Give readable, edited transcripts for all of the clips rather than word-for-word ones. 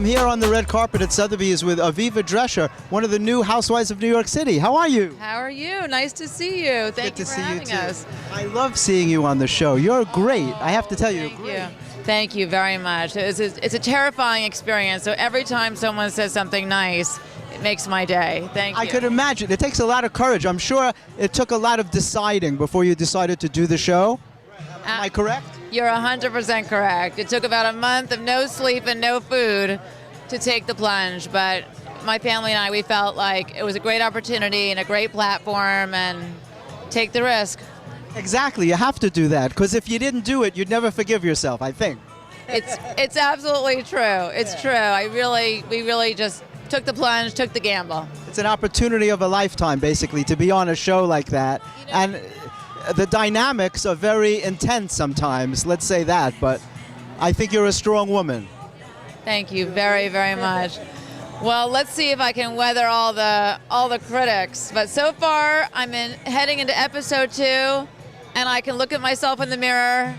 I'm here on the red carpet at Sotheby's with Aviva Drescher, one of the new Housewives of New York City. How are you? How are you? Nice to see you. Thank you for having us. I love seeing you on the show. You're great. I have to tell you, you're great. Thank you very much. It's a terrifying experience. So every time someone says something nice, it makes my day. Thank you. I could imagine. It takes a lot of courage. I'm sure it took a lot of deciding before you decided to do the show. Am I correct? You're 100% correct. It took about a month of no sleep and no food to take the plunge, but my family and I, we felt like it was a great opportunity and a great platform, and take the risk. Exactly. You have to do that, because if you didn't do it, you'd never forgive yourself, I think. It's absolutely true. It's true. We really just took the plunge, took the gamble. It's an opportunity of a lifetime, basically, to be on a show like that. And the dynamics are very intense sometimes, let's say that, but I think you're a strong woman. Thank you very, very much. Well, let's see if I can weather all the critics. But so far, I'm heading into episode 2, and I can look at myself in the mirror,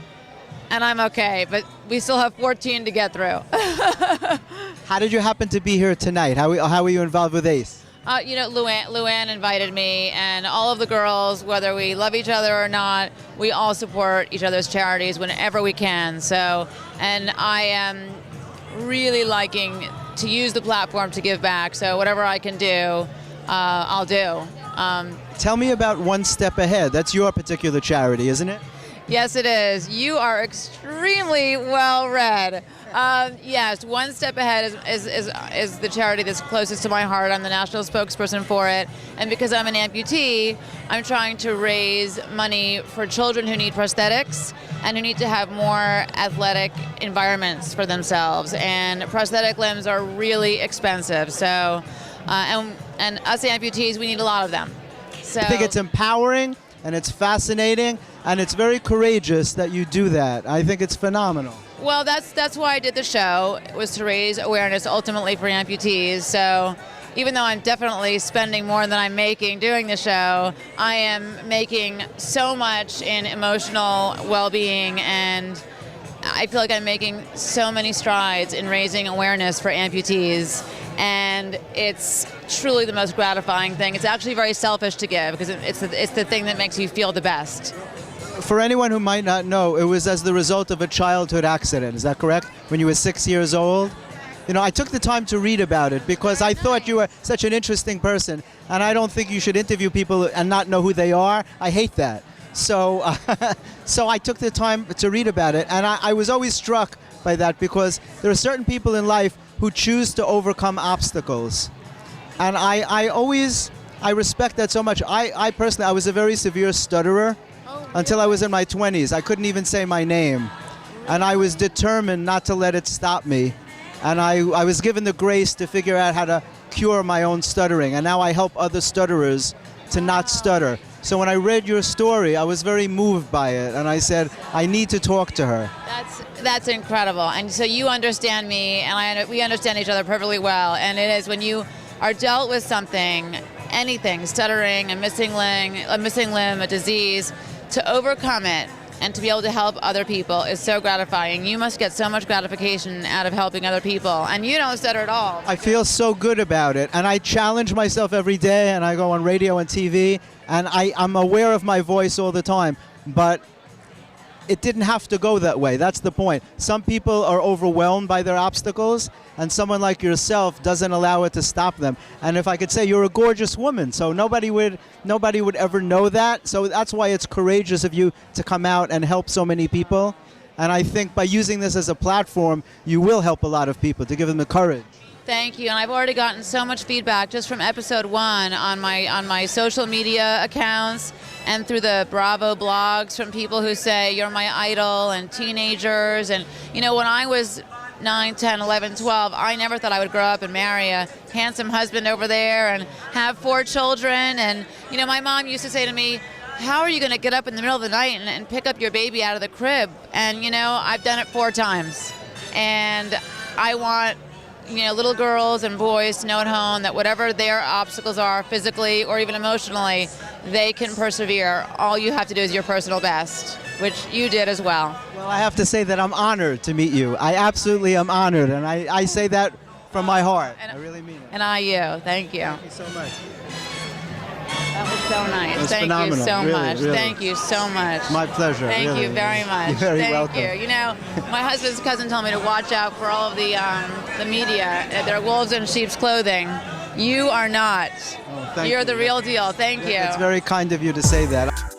and I'm okay. But we still have 14 to get through. How did you happen to be here tonight? How were you involved with Ace? Luann invited me, and all of the girls, whether we love each other or not, we all support each other's charities whenever we can. So, and I am really liking to use the platform to give back. So whatever I can do, I'll do. Tell me about One Step Ahead. That's your particular charity, isn't it? Yes, it is. You are extremely well read. Yes, One Step Ahead is the charity that's closest to my heart. I'm the national spokesperson for it. And because I'm an amputee, I'm trying to raise money for children who need prosthetics and who need to have more athletic environments for themselves. And prosthetic limbs are really expensive. So, and us amputees, we need a lot of them. So I think it's empowering, and it's fascinating, and it's very courageous that you do that. I think it's phenomenal. Well, that's why I did the show, was to raise awareness ultimately for amputees. So even though I'm definitely spending more than I'm making doing the show, I am making so much in emotional well-being, and I feel like I'm making so many strides in raising awareness for amputees. And it's truly the most gratifying thing. It's actually very selfish to give, because it's the thing that makes you feel the best. For anyone who might not know, it was as the result of a childhood accident. Is that correct? When you were 6 years old? You know, I took the time to read about it because I thought you were such an interesting person, and I don't think you should interview people and not know who they are. I hate that. So, so I took the time to read about it, and I was always struck by that, because there are certain people in life who choose to overcome obstacles. And I respect that so much. I personally, I was a very severe stutterer until I was in my 20s. I couldn't even say my name. And I was determined not to let it stop me. And I was given the grace to figure out how to cure my own stuttering. And now I help other stutterers to not stutter. So when I read your story, I was very moved by it, and I said, I need to talk to her. That's incredible. And so you understand me, and we understand each other perfectly well. And it is when you are dealt with something, anything, stuttering, a missing limb, a disease, to overcome it and to be able to help other people is so gratifying. You must get so much gratification out of helping other people, and you don't stutter at all. I feel so good about it, and I challenge myself every day, and I go on radio and TV, and I'm aware of my voice all the time, but it didn't have to go that way. That's the point. Some people are overwhelmed by their obstacles, and someone like yourself doesn't allow it to stop them. And if I could say, you're a gorgeous woman, so nobody would ever know that. So that's why it's courageous of you to come out and help so many people. And I think by using this as a platform, you will help a lot of people, to give them the courage. Thank you, and I've already gotten so much feedback just from episode 1 on my social media accounts and through the Bravo blogs from people who say you're my idol, and teenagers. And you know, when I was 9, 10, 11, 12, I never thought I would grow up and marry a handsome husband over there and have 4 children. And you know, my mom used to say to me, how are you going to get up in the middle of the night and pick up your baby out of the crib? And you know, I've done it 4 times, and I want, you know, little girls and boys to know at home that whatever their obstacles are, physically or even emotionally, they can persevere. All you have to do is your personal best, which you did as well. Well, I have to say that I'm honored to meet you. I absolutely am honored, and I say that from my heart. And- I really mean it. And I you. Thank you. Thank you so much. That was so nice. It was Thank phenomenal. you so Really, much. really. Thank you so much. My pleasure. Thank really. you very much. You're very Thank welcome. you. You know, my husband's cousin told me to watch out for all of the media. They're wolves in sheep's clothing. You are not. Thank You're you. the real deal. Thank you. It's very kind of you to say that.